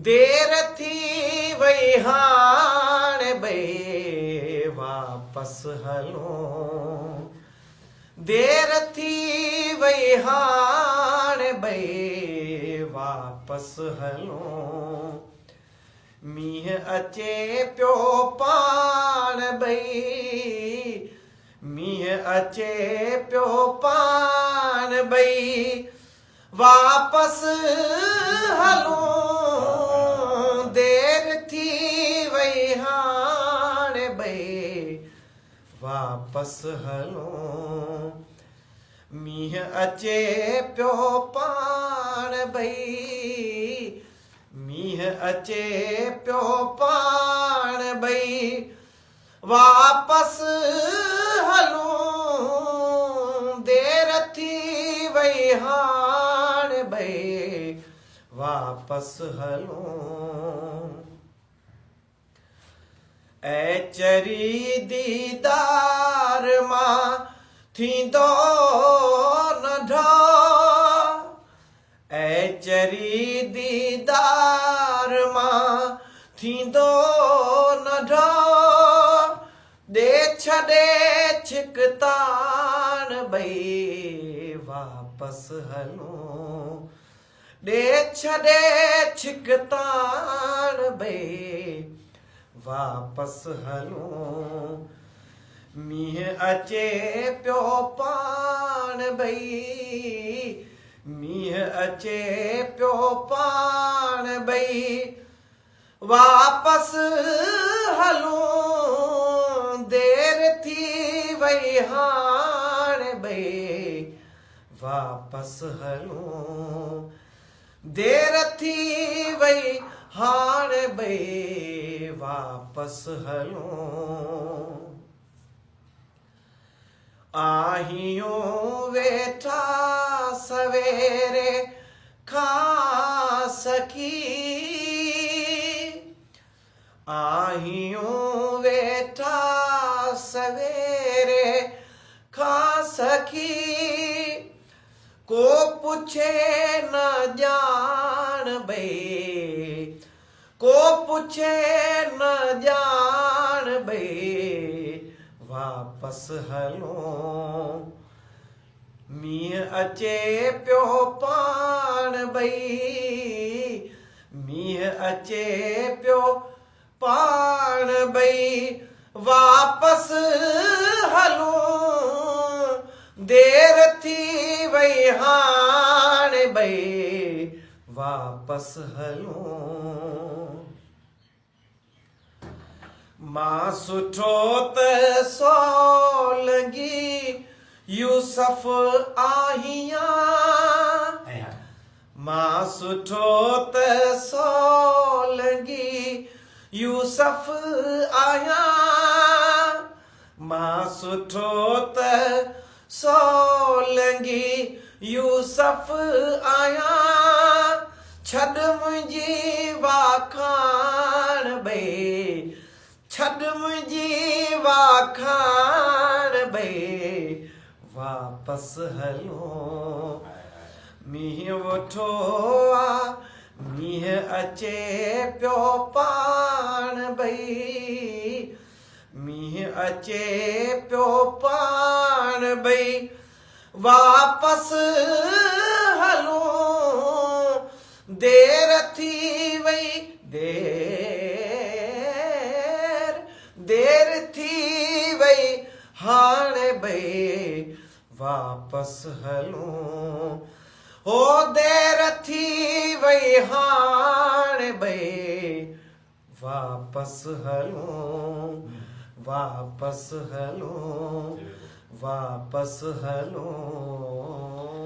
देर थी वई हाणे भई वापसि हलूं देर थी वई हाणे भई वापसि हलूं मींहुं अचे पियो पाण भई मींहुं अचे पियो पाण भई वापसि हलूं देर थी वई हाणे भई वापसि हलूं मींहुं अचे पियो पाण भई मींहुं अचे पियो पाण भई वापसि हलूं देर थी वई हाणे भई वापसि हलूं ऐ चरी दीदार मां थींदो न ढो ऐ चरी दीदार मां थींदो न ढो दे छॾे छिकतान भई वापसि हलूं दे छॾे छिकतान भई वापसि हलूं मींहुं अचे पियो पाण भई मींहुं अचे पियो पाण भई वापसि हलूं देर थी वई हाणे भई वापसि हलूं देर थी वई हाणे भई वापसि हलूं आहियूं वेठा सवेरे खां सखी आहियूं वेठा सवेरे खां सखी को पुछे न ॼाण भई को पुछे न ॼाण भई वापसि हलूं मींहुं अचे पियो पाण भई मींहुं अचे पियो पाण भई वापसि हलूं देर थी वई हाणे भई वापसि हलूं मां सुठो त सो लॻी यूसुफ आहियां मां सुठो त सो लॻी यूसुफ आहियां मां सुठो त सो लॻी यूसुफ आहियां छॾ मुंहिंजी वाखाण भई छॾ मुंहिंजी वाखाण भई वापसि हलूं मींहुं वठो आहे मींहुं अचे पियो पाण भई मींहुं अचे पियो पाण भई वापसि हलूं देर थी वई देर थी वई हाणे भई वापसि हलूं हो देर थी वई हाणे भई वापसि हलूं वापसि हलूं वापसि हलूं